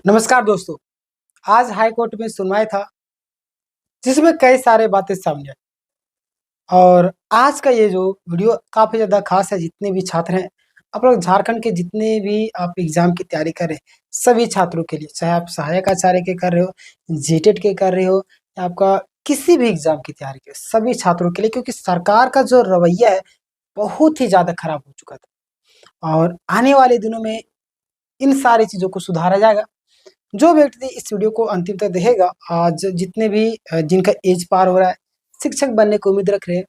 नमस्कार दोस्तों। आज हाई कोर्ट में सुनवाई था जिसमें कई सारे बातें सामने आई और आज का ये जो वीडियो काफ़ी ज़्यादा खास है। जितने भी छात्र हैं, आप लोग झारखंड के जितने भी आप एग्ज़ाम की तैयारी कर रहे हैं, सभी छात्रों के लिए, चाहे आप सहायक आचार्य के कर रहे हो, जेटेट के कर रहे हो या आपका किसी भी एग्ज़ाम की तैयारी के सभी छात्रों के लिए, क्योंकि सरकार का जो रवैया है, बहुत ही ज़्यादा खराब हो चुका था और आने वाले दिनों में इन सारी चीज़ों को सुधारा जाएगा। जो व्यक्ति इस वीडियो को अंतिम तक देखेगा, आज जितने भी जिनका एज पार हो रहा है, शिक्षक बनने की उम्मीद रख रहे हैं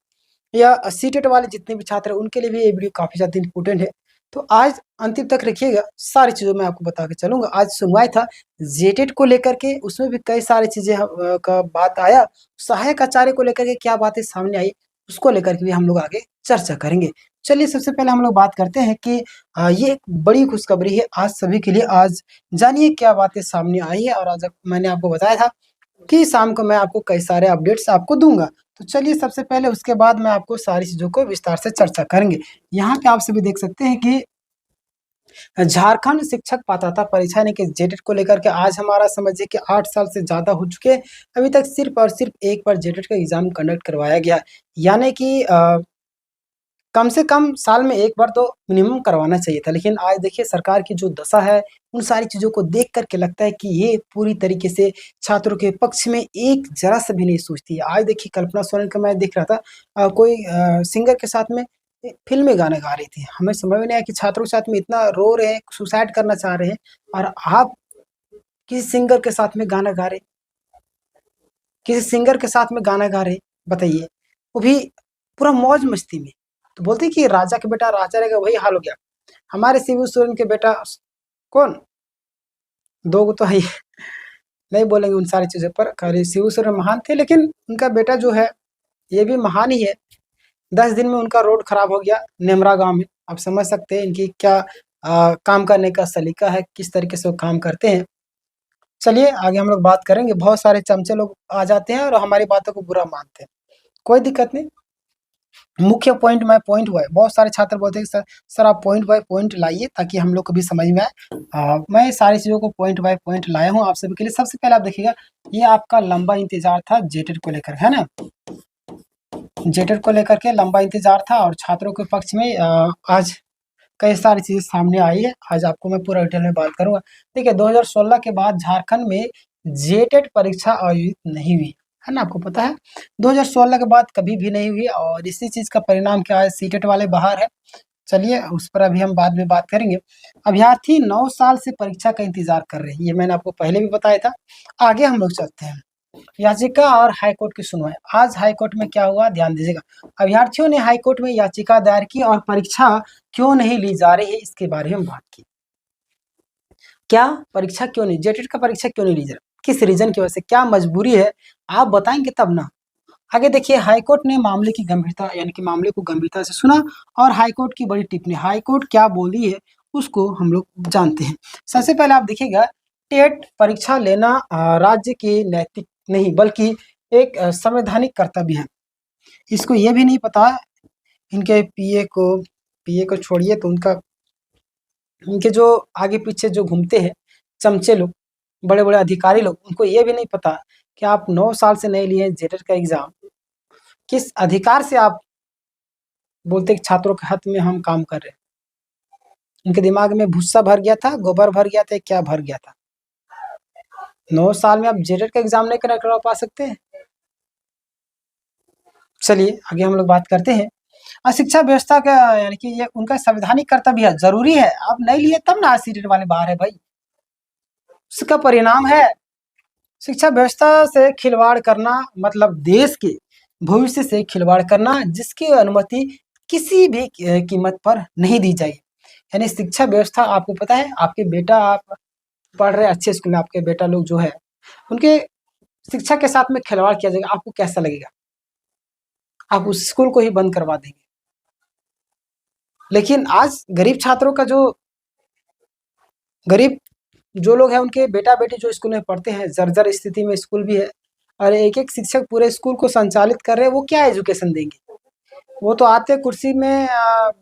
या सीटेट वाले जितने भी छात्र हैं, उनके लिए भी ये वीडियो काफ़ी ज़्यादा इम्पोर्टेंट है। तो आज अंतिम तक रखिएगा, सारी चीज़ों मैं आपको बता के चलूँगा। आज सुनवाई था जेटेट को लेकर के, उसमें भी कई सारी चीज़ें का बात आया। सहायक आचार्य को लेकर के क्या बातें सामने आई, उसको लेकर के भी हम लोग आगे चर्चा करेंगे। चलिए सबसे पहले हम लोग बात करते हैं कि ये एक बड़ी खुशखबरी है आज सभी के लिए। आज जानिए क्या बातें सामने आई है और आज मैंने आपको बताया था कि शाम को मैं आपको कई सारे अपडेट्स आपको दूँगा। तो चलिए सबसे पहले उसके बाद मैं आपको सारी चीज़ों को विस्तार से चर्चा करेंगे। यहाँ पे आप सभी देख सकते हैं कि झारखंड शिक्षक पात्रता परीक्षा यानी कि जेटेट को लेकर के आज हमारा समझिए कि 8 साल से ज़्यादा हो चुके हैं। अभी तक सिर्फ़ और सिर्फ़ एक बार जेटेट का एग्ज़ाम कंडक्ट करवाया गया है। यानी कि कम से कम साल में एक बार तो मिनिमम करवाना चाहिए था। लेकिन आज देखिए सरकार की जो दशा है, उन सारी चीज़ों को देख कर के लगता है कि ये पूरी तरीके से छात्रों के पक्ष में एक ज़रा-सा भी नहीं सोचती है। आज देखिए कल्पना सोरेन का मैं देख रहा था, कोई सिंगर के साथ में फ़िल्म में गाना गा रही थी। हमें समझ में नहीं आया कि छात्रों के साथ में इतना रो रहे हैं, सुसाइड करना चाह रहे हैं और आप किसी सिंगर के साथ में गाना गा रहे हैं, किसी सिंगर के साथ में गाना गा रहे हैं, बताइए। वो भी पूरा मौज-मस्ती में। तो बोलते हैं कि राजा का बेटा राजा रहेगा, वही हाल हो गया। हमारे शिबू सोरेन के बेटा कौन? 2 गो तो है ही। नहीं बोलेंगे उन सारी चीज़ों पर। खैर शिबू सोरेन महान थे, लेकिन उनका बेटा जो है, ये भी महान ही है। 10 दिन में उनका रोड खराब हो गया नेमरा गाँव में। आप समझ सकते हैं इनकी क्या काम करने का सलीका है, किस तरीके से वो काम करते हैं। चलिए आगे हम लोग बात करेंगे। बहुत सारे चमचे लोग आ जाते हैं और हमारी बातों को बुरा मानते हैं। कोई दिक्कत नहीं। मुख्य पॉइंट मैं पॉइंट वाइज़, बहुत सारे छात्र बोलते हैं कि सर आप पॉइंट बाय पॉइंट लाइए ताकि हम लोग को भी समझ में आए। मैं सारी चीज़ों को पॉइंट बाय पॉइंट लाया हूँ आप सभी के लिए। सबसे पहले आप देखिएगा, ये आपका लंबा इंतज़ार था जेटेट को लेकर, है ना? जेटेट को लेकर के लंबा इंतज़ार था और छात्रों के पक्ष में आज कई सारी चीज़ें सामने आई है। आज आपको मैं पूरा डिटेल में बात करूँगा। देखिए 2016 के बाद झारखंड में जेटेट परीक्षा आयोजित नहीं हुई, है ना? आपको पता है 2016 के बाद कभी भी नहीं हुई और इसी चीज़ का परिणाम क्या है, सीटेट वाले बाहर है। चलिए उस पर अभी हम बाद में बात करेंगे। अभ्यर्थी 9 साल से परीक्षा का इंतज़ार कर रहे हैं, ये मैंने आपको पहले भी बताया था। आगे हम लोग चलते हैं। याचिका और हाई कोर्ट की सुनवाई। आज हाई कोर्ट में क्या हुआ, ध्यान दीजिएगा। अभ्यर्थियों ने हाई कोर्ट में याचिका दायर की और परीक्षा क्यों नहीं ली जा रही है, इसके बारे में बात की। क्या परीक्षा क्यों नहीं, जेटेट का परीक्षा क्यों नहीं ली जा रही, किस रीजन की वजह से, क्या मजबूरी है, आप बताएंगे तब ना। आगे देखिए, हाईकोर्ट ने मामले की गंभीरता यानी कि मामले को गंभीरता से सुना और हाईकोर्ट की बड़ी टिप्पणी। हाईकोर्ट क्या बोली है उसको हम लोग जानते हैं। सबसे पहले आप देखिएगा, टेट परीक्षा लेना राज्य की नैतिक नहीं बल्कि एक संवैधानिक कर्तव्य है। इसको ये भी नहीं पता इनके पीए को छोड़िए, तो इनके जो आगे पीछे जो घूमते हैं चमचे लोग, बड़े बड़े अधिकारी लोग, उनको ये भी नहीं पता कि आप 9 साल से नहीं लिए जेटेट का एग्जाम, किस अधिकार से आप बोलते हैं कि छात्रों के हित में हम काम कर रहे हैं। उनके दिमाग में भूसा भर गया था, गोबर भर गया था, क्या भर गया था? 9 साल में आप जेटेट का एग्जाम नहीं करवा पा सकते हैं। चलिए आगे हम लोग बात करते हैं। शिक्षा व्यवस्था का यानी कि ये उनका संवैधानिक कर्तव्य है, जरूरी है। आप नहीं लिए तब ना सीटेट वाले बाहर है भाई। उसका परिणाम है शिक्षा व्यवस्था से खिलवाड़ करना, मतलब देश के भविष्य से खिलवाड़ करना, जिसकी अनुमति किसी भी कीमत पर नहीं दी जाएगी। यानी शिक्षा व्यवस्था, आपको पता है, आपके बेटा आप पढ़ रहे अच्छे स्कूल में, आपके बेटा लोग जो है उनके शिक्षा के साथ में खिलवाड़ किया जाएगा, आपको कैसा लगेगा? आप उस स्कूल को ही बंद करवा देंगे। लेकिन आज गरीब जो लोग हैं, उनके बेटा बेटी जो स्कूल में पढ़ते हैं, जर्जर स्थिति में स्कूल भी है और एक एक शिक्षक पूरे स्कूल को संचालित कर रहे हैं, वो क्या एजुकेशन देंगे? वो तो आते कुर्सी में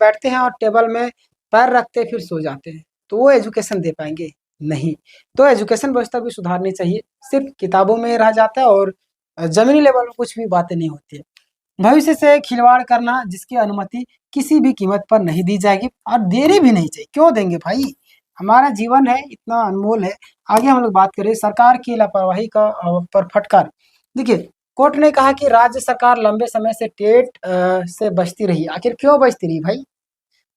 बैठते हैं और टेबल में पैर रखते फिर सो जाते हैं, तो वो एजुकेशन दे पाएंगे? नहीं। तो एजुकेशन व्यवस्था भी सुधारनी चाहिए, सिर्फ किताबों में रह जाता है और जमीनी लेवल में कुछ भी बातें नहीं होती है। भविष्य से खिलवाड़ करना जिसकी अनुमति किसी भी कीमत पर नहीं दी जाएगी और देनी भी नहीं चाहिए। क्यों देंगे भाई? हमारा जीवन है, इतना अनमोल है। आगे हम लोग बात करें सरकार की लापरवाही का पर फटकार। देखिए, कोर्ट ने कहा कि राज्य सरकार लंबे समय से टेट से बचती रही। आखिर क्यों बचती रही भाई?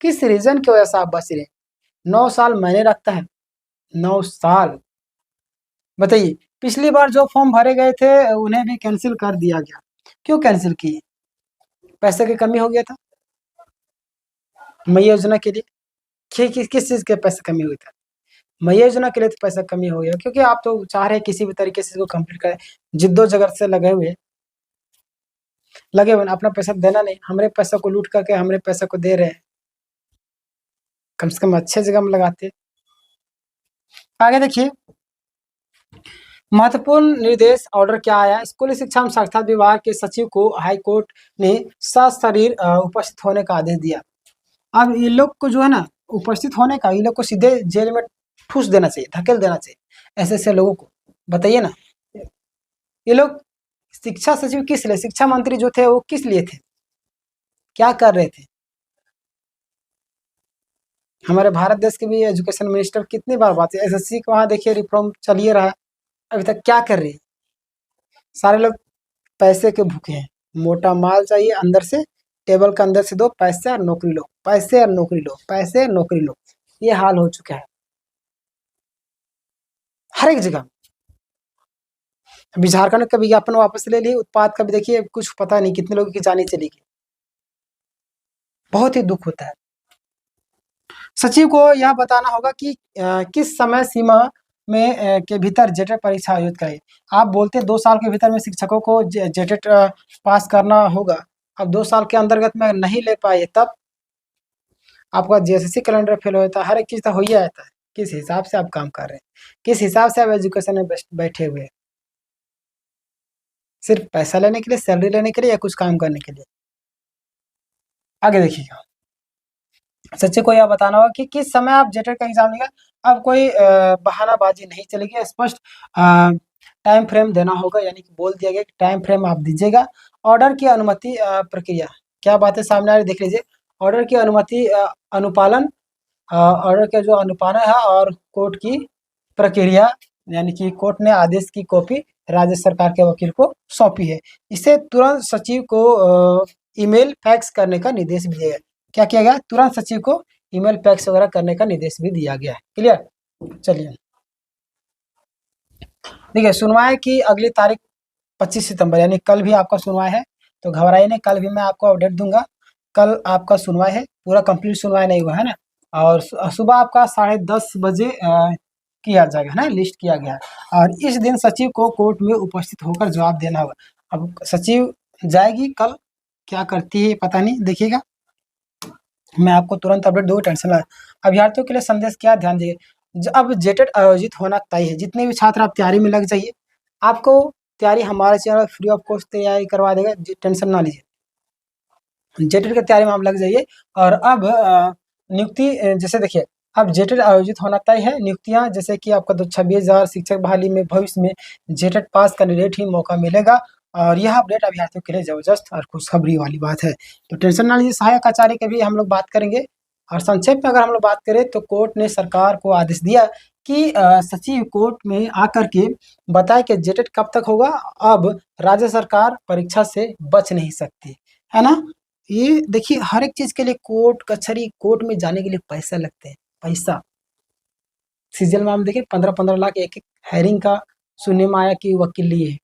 किस रीजन की वजह से आप बच रहे? 9 साल मायने रखता है, 9 साल। बताइए, पिछली बार जो फॉर्म भरे गए थे उन्हें भी कैंसिल कर दिया गया। क्यों कैंसिल किए? पैसे की कमी हो गया था मैया योजना के लिए। किस चीज के पैसे कमी हुई था? मैया योजना के लिए तो पैसा कमी हो गया क्योंकि आप तो चाह रहे हैं किसी भी तरीके से इसको कंप्लीट करें, जिद्दोजहद से लगे हुए अपना पैसा देना नहीं, हमारे पैसा को लूट करके हमारे पैसा को दे रहे हैं। कम से कम अच्छे जगह में लगाते। आगे देखिए, महत्वपूर्ण निर्देश ऑर्डर क्या आया? स्कूली शिक्षा एवं साक्षरता विभाग के सचिव को हाई कोर्ट ने सशरीर उपस्थित होने का आदेश दिया। अब ये लोग को जो है ना, उपस्थित होने का, ये लोग को सीधे जेल में ठूस देना चाहिए, धकेल देना चाहिए ऐसे ऐसे लोगों को। बताइए ना, ये लोग शिक्षा सचिव किस लिए, शिक्षा मंत्री जो थे वो किस लिए थे, क्या कर रहे थे? हमारे भारत देश के भी एजुकेशन मिनिस्टर कितनी बार बात है, एसएससी को वहाँ देखिए रिफॉर्म चलिए रहा है, अभी तक क्या कर रही है? सारे लोग पैसे के भूखे हैं, मोटा माल चाहिए अंदर से, टेबल के अंदर से दो पैसे और नौकरी लो, पैसे और नौकरी लो, पैसे और नौकरी लो। ये हाल हो चुका है हर एक जगह। अभी झारखंड का विज्ञापन वापस ले लिए, उत्पाद का भी देखिए कुछ पता नहीं कितने लोगों की जाने चली गई। बहुत ही दुख होता है। सचिव को यह बताना होगा कि किस समय सीमा में के भीतर जेटेट परीक्षा आयोजित करें। आप बोलते 2 साल के भीतर में शिक्षकों को जेटेट पास करना होगा। अब 2 साल के अंतर्गत में नहीं ले पाए तब आपका जेएसएससी कैलेंडर फेल हो जाता है। हर एक चीज तो हो ही जाता है। किस हिसाब से आप काम कर रहे हैं, किस हिसाब से आप एजुकेशन में बैठे हुए हैं? सिर्फ पैसा लेने के लिए, सैलरी लेने के लिए, या कुछ काम करने के लिए? आगे देखिएगा, सच्चे को यह बताना होगा कि किस समय आप जेटेट का एग्जाम देगा। अब कोई बहानाबाजी नहीं चलेगी, स्पष्ट टाइम फ्रेम देना होगा, यानी कि बोल दिया गया कि टाइम फ्रेम आप दीजिएगा। ऑर्डर की अनुमति प्रक्रिया, क्या बातें सामने आ रही देख लीजिए। ऑर्डर की अनुमति अनुपालन, ऑर्डर का जो अनुपालन है, और कोर्ट की प्रक्रिया, यानी कि कोर्ट ने आदेश की कॉपी राज्य सरकार के वकील को सौंपी है। इसे तुरंत सचिव को ईमेल फैक्स करने का निर्देश भी दिया गया। क्या किया गया? तुरंत सचिव को ईमेल फैक्स वगैरह करने का निर्देश भी दिया गया है। क्लियर? चलिए देखिए, सुनवाई की अगली तारीख 25 सितंबर, यानी कल भी आपका सुनवाई है, तो घबराइए नहीं, कल भी मैं आपको अपडेट दूंगा। कल आपका सुनवाई है, पूरा कंप्लीट सुनवाई नहीं हुआ है ना, और सुबह आपका 10:30 बजे किया जाएगा, है ना, लिस्ट किया गया है। और इस दिन सचिव को कोर्ट में उपस्थित होकर जवाब देना होगा। अब सचिव जाएगी कल, क्या करती है पता नहीं, देखिएगा, मैं आपको तुरंत अपडेट दूंगा, टेंशन ना। अभ्यर्थियों के लिए संदेश क्या, ध्यान दीजिए। अब जेटेट आयोजित होना तय है। जितने भी छात्र आप तैयारी में लग जाइए, आपको तैयारी हमारे चैनल फ्री ऑफ कॉस्ट तैयारी करवा देगा, टेंशन ना लीजिए। जेटेट की तैयारी में आप लग जाइए। और अब नियुक्ति, जैसे देखिए, अब जेटेट आयोजित होना तय है। नियुक्तियां जैसे कि आपका 26,000 शिक्षक बहाली में भविष्य में जेटेट पास कैंडिडेट ही मौका मिलेगा। और यह अपडेट अभ्यर्थियों के लिए जबरदस्त और खुशखबरी वाली बात है, तो टेंशन ना लीजिए। सहायक आचार्य के भी हम लोग बात करेंगे। और संक्षेप में अगर हम लोग बात करें तो कोर्ट ने सरकार को आदेश दिया कि सचिव कोर्ट में आकर के बताए कि जेटेट कब तक होगा। अब राज्य सरकार परीक्षा से बच नहीं सकती, है ना। ये देखिए, हर एक चीज के लिए कोर्ट कचहरी, कोर्ट में जाने के लिए पैसा लगते हैं, पैसा। सीजन में हम देखिए 15-15 लाख एक एक हेयरिंग का सुनने में आया कि वकील लिए है।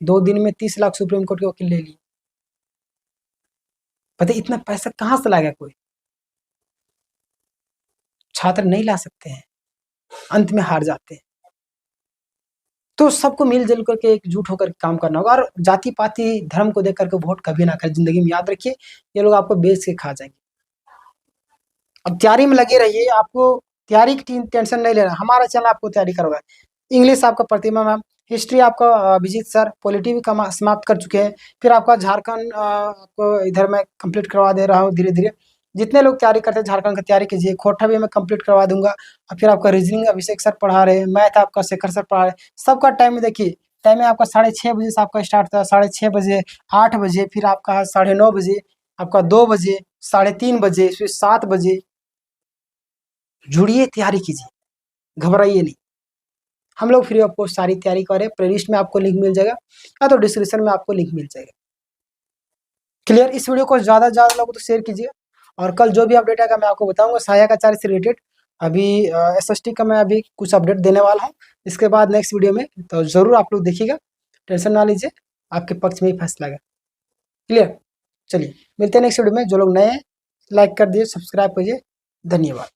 2 दिन में 30 लाख सुप्रीम कोर्ट के वकील ले लिए। पता है इतना पैसा कहाँ से लाएगा कोई? छात्र नहीं ला सकते हैं, अंत में हार जाते हैं। तो सबको मिलजुल करके एकजुट होकर काम करना होगा। और जाति पाति धर्म को देख करके वोट कभी ना करें, जिंदगी में याद रखिए, ये लोग आपको बेच के खा जाएंगे। अब तैयारी में लगे रहिए, आपको तैयारी की टेंशन नहीं लेना, हमारा चैनल आपको तैयारी करवाए। इंग्लिश आपका प्रतिमा मैम, हिस्ट्री आपका अभिजीत सर, पॉलिटी भी समाप्त कर चुके हैं। फिर आपका झारखंड आपको इधर मैं कंप्लीट करवा दे रहा हूँ धीरे धीरे। जितने लोग तैयारी करते हैं झारखंड की तैयारी कीजिए, खोटा भी मैं कंप्लीट करवा दूंगा। और फिर आपका रीजनिंग अभिषेक सर पढ़ा रहे हैं, मैथ आपका शेखर सर पढ़ा रहे हैं। सबका टाइम देखिए, टाइम है आपका 6:30 बजे से आपका स्टार्ट था, 6:30 बजे, 8 बजे, फिर आपका 9:30 बजे, आपका 2 बजे, 3:30 बजे, फिर 7 बजे। जुड़िए, तैयारी कीजिए, घबराइए नहीं। हम लोग फ्री ऑफ कॉस्ट सारी तैयारी कर रहे हैं। प्लेलिस्ट में आपको लिंक मिल जाएगा या तो डिस्क्रिप्शन में आपको लिंक मिल जाएगा। क्लियर? इस वीडियो को ज़्यादा से ज़्यादा लोगों तो शेयर कीजिए, और कल जो भी अपडेट आएगा मैं आपको बताऊंगा सहायक आचार्य से रिलेटेड। अभी एसएसटी का मैं अभी कुछ अपडेट देने वाला हूँ, इसके बाद नेक्स्ट वीडियो में, तो ज़रूर आप लोग देखिएगा, टेंशन ना लीजिए, आपके पक्ष में ही फैसला है। क्लियर? चलिए मिलते हैं नेक्स्ट वीडियो में। जो लोग नए हैं लाइक कर दिए, सब्सक्राइब करिए। धन्यवाद।